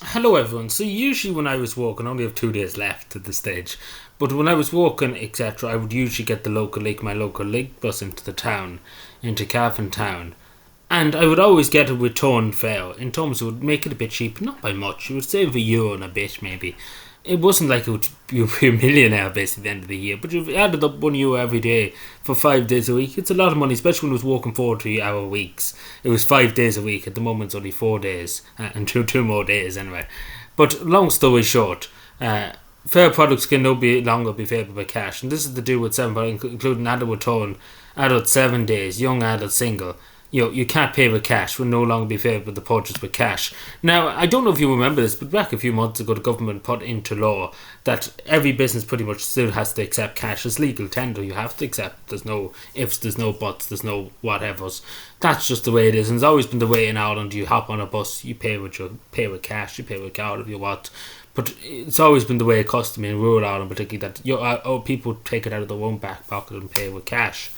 Hello everyone. So usually when I was walking, I only have 2 days left at this stage, but when I was walking, etc., I would usually get my local link bus into the town, into Cavan town, and I would always get a return fare. In terms, it would make it a bit cheap, not by much. It would save a euro and a bit maybe. It wasn't like it would you'd be a millionaire basically at the end of the year, but if you added up 1 euro every day for 5 days a week, it's a lot of money, especially when it was working 40-hour weeks. It was 5 days a week. At the moment, it's only 4 days, and two more days anyway. But long story short, fair products can no be longer be favored by cash, and this is to do with seven, including adult return, adult 7 days, young adult single. You can't pay with cash, will no longer be favoured with the purchase with cash. Now, I don't know if you remember this, but back a few months ago, the government put into law that every business pretty much still has to accept cash. It's legal tender, you have to accept. There's no ifs, there's no buts, there's no whatevers. That's just the way it is, and it's always been the way in Ireland. You hop on a bus, you pay with cash, you pay with card if you want. But it's always been the way it custom in rural Ireland, particularly that people take it out of their own back pocket and pay with cash.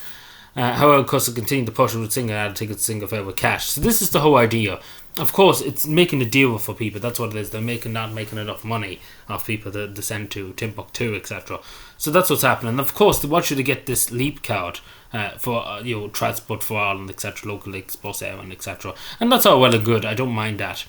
However, of course, it continued to push it with single ad tickets, single fare with cash. So this is the whole idea. Of course, it's making a deal for people. That's what it is. They're not making enough money off people to send to Timbuktu, etc. So that's what's happening. And of course, they want you to get this Leap card for transport for Ireland, etc. Local links, bus airline, etc. And that's all well and good. I don't mind that.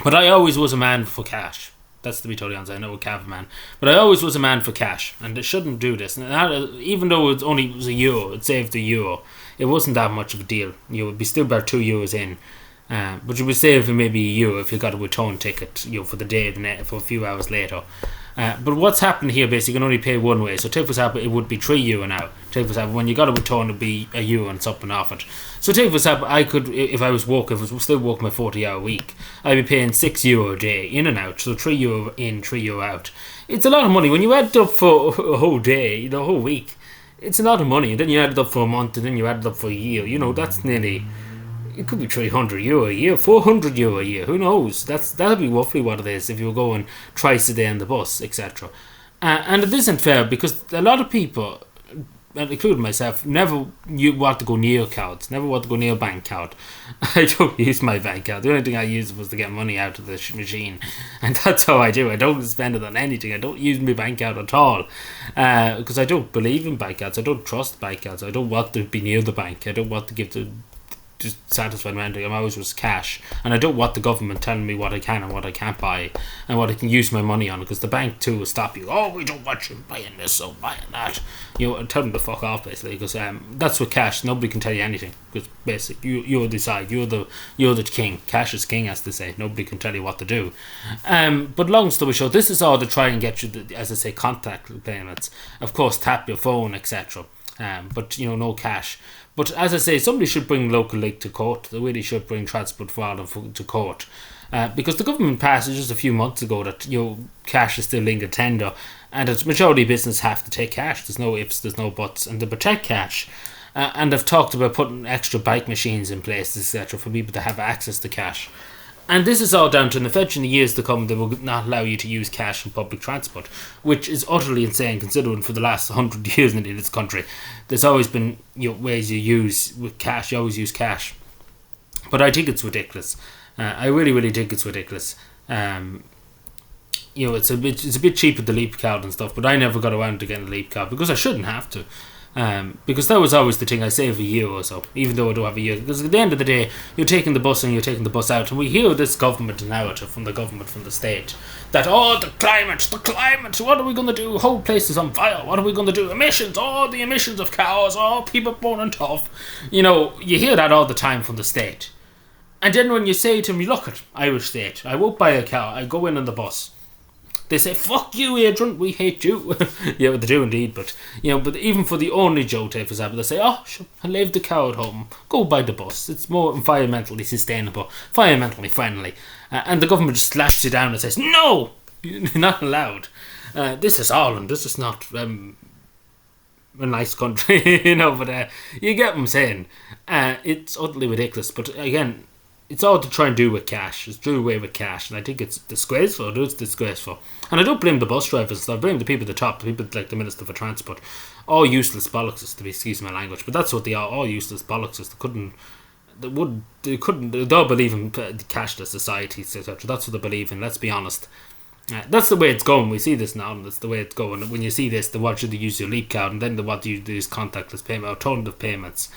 But I always was a man for cash. That's to be totally honest. I know a Cavan man, but I always was a man for cash, and they shouldn't do this. And even though it was a euro, it saved a euro. It wasn't that much of a deal. You would be still about €2 in, but you would save maybe a euro if you got a return ticket, for the day, for a few hours later. But what's happened here, basically, you can only pay one way. So take for example, it would be €3 now. Take for example, when you got a return, it would be a euro and something off it. So take for example, I could, if I was still working my 40-hour week, I'd be paying €6 a day in and out. So €3 in, €3 out. It's a lot of money when you add it up for a whole day, the whole week. It's a lot of money, and then you add it up for a month, and then you add it up for a year. That's nearly. It could be €300 a year, €400 a year. Who knows? That'll be roughly what it is if you were going twice a day on the bus, etc. And it isn't fair because a lot of people, including myself, never want to go near cards, never want to go near a bank card. I don't use my bank card. The only thing I used was to get money out of the machine, and that's how I do. I don't spend it on anything. I don't use my bank card at all because I don't believe in bank cards. I don't trust bank cards. I don't want to be near the bank. I don't want to give the just satisfied mentally. I'm always with cash, and I don't want the government telling me what I can and what I can't buy and what I can use my money on, because the bank too will stop you. Oh, we don't want you buying this or buying that. Tell them to fuck off basically, because that's with cash. Nobody can tell you anything because basically you decide. You're the king. Cash is king, as they say. Nobody can tell you what to do. But long story short, this is all to try and get you, as I say, contact payments. Of course, tap your phone, etc. But no cash. But as I say, somebody should bring local link to court. They really should bring Transport for Ireland to court, because the government passed just a few months ago that cash is still legal tender, and that majority of business have to take cash. There's no ifs, there's no buts, and to protect cash. And they've talked about putting extra bike machines in place, etc., for people to have access to cash. And this is all down to, in the years to come, they will not allow you to use cash in public transport, which is utterly insane considering for the last 100 years in this country, there's always been ways you use with cash. You always use cash, but I think it's ridiculous. I really, really think it's ridiculous. It's a bit cheap with the Leap card and stuff, but I never got around to getting a Leap card because I shouldn't have to. Because that was always the thing. I save a year or so, even though I don't have a year. Because at the end of the day, you're taking the bus and you're taking the bus out, and we hear this government narrative from the government, from the state, that the climate, what are we going to do? Whole place is on fire. What are we going to do? Emissions, the emissions of cars, people burning tough. You hear that all the time from the state, and then when you say to me, look at Irish state, I won't buy a car. I go in on the bus. They say, fuck you, Adrian, we hate you. Yeah, they do indeed, but even for the only joke, for example, they say, I'll leave the cow at home, go buy the bus, it's more environmentally sustainable, environmentally friendly. And the government just slaps you down and says, no, you're not allowed. This is Ireland, this is not a nice country, but you get what I'm saying. It's utterly ridiculous, but again, it's all to try and do with cash. It's do away with cash, and I think it's disgraceful. It's disgraceful, and I don't blame the bus drivers. I blame the people at the top, the people like the Minister for Transport. All useless bollockses, to be excuse my language, but that's what they are. All useless bollockses. they'll believe in cashless societies, etc. That's what they believe in. Let's be honest. That's the way it's going. We see this now, and that's the way it's going. When you see this, they want you to use your Leap card, and then they want you to use contactless payment, alternative payments.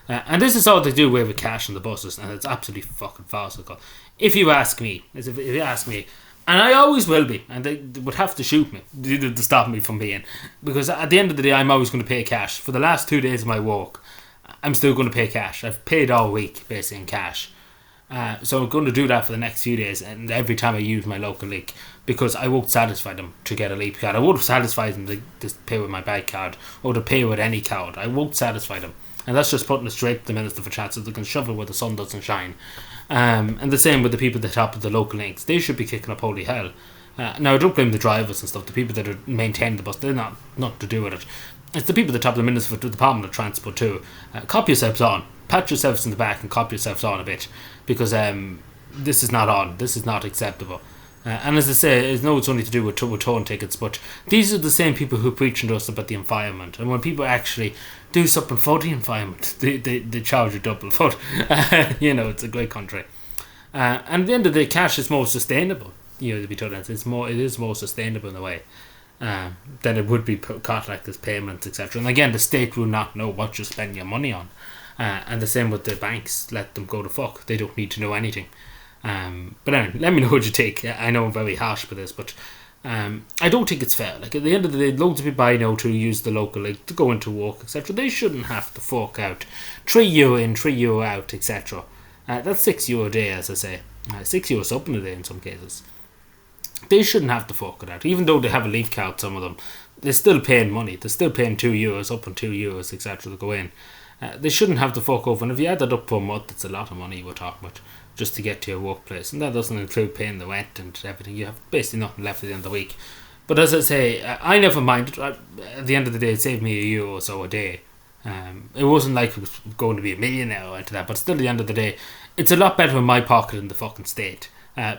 And this is all they do away with cash on the buses, and it's absolutely fucking farcical. If you ask me, and I always will be, and they would have to shoot me to stop me from being, because at the end of the day, I'm always going to pay cash. For the last 2 days of my walk, I'm still going to pay cash. I've paid all week, basically, in cash. So I'm going to do that for the next few days, and every time I use my local leak, because I won't satisfy them to get a Leap card. I won't satisfy them to pay with my bike card, or to pay with any card. I won't satisfy them. And that's just putting it straight to the minister for chances they can shovel where the sun doesn't shine. And the same with the people at the top of the local links. They should be kicking up holy hell. Now, I don't blame the drivers and stuff. The people that are maintaining the bus, they're not to do with it. It's the people at the top of the minister for the Department of Transport too. Cop yourselves on. Pat yourselves in the back and cop yourselves on a bit. Because this is not on. This is not acceptable. And as I say, it's only to do with towing tickets, but these are the same people who preach to us about the environment. And when people actually do something for the environment, they charge you double. But, it's a great country. And at the end of the day, cash is more sustainable. To be told, it is more sustainable in a way than it would be contactless payments, etc. And again, the state will not know what you spend your money on. And the same with the banks. Let them go to fuck. They don't need to know anything. But anyway, let me know what you take. I know I'm very harsh for this, but I don't think it's fair. Like, at the end of the day, loads of people I know to use the local, like, to go into work, etc. They shouldn't have to fork out €3 in, €3 out, etc. That's €6 a day, as I say. €6 up in a day in some cases. They shouldn't have to fork it out, even though they have a Leaf card. Some of them, they're still paying money. They're still paying €2 up and €2, etc. to go in. They shouldn't have to fork over. And if you add that up per month, it's a lot of money we're talking about, just to get to your workplace. And that doesn't include paying the rent and everything. You have basically nothing left at the end of the week. But as I say, I never minded. At the end of the day, it saved me €1 or so a day. It wasn't like it was going to be a millionaire or into that, but still at the end of the day, it's a lot better in my pocket than the fucking state.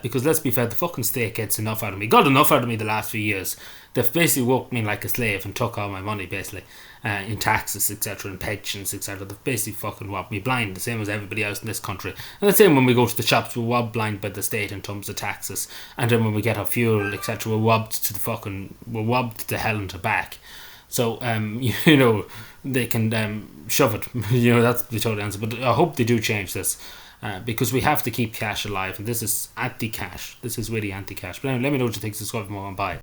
Because let's be fair, the fucking state gets enough out of me. Got enough out of me the last few years. They've basically worked me like a slave and took all my money, basically, in taxes, etc., and pensions, etc. They've basically fucking robbed me blind, the same as everybody else in this country. And the same when we go to the shops, we're robbed blind by the state in terms of taxes. And then when we get our fuel, etc., we're robbed to hell and to back. So, they can shove it. That's the total answer. But I hope they do change this. Because we have to keep cash alive, and this is anti-cash. This is really anti-cash. But anyway, let me know what you think. Subscribe for more and bye.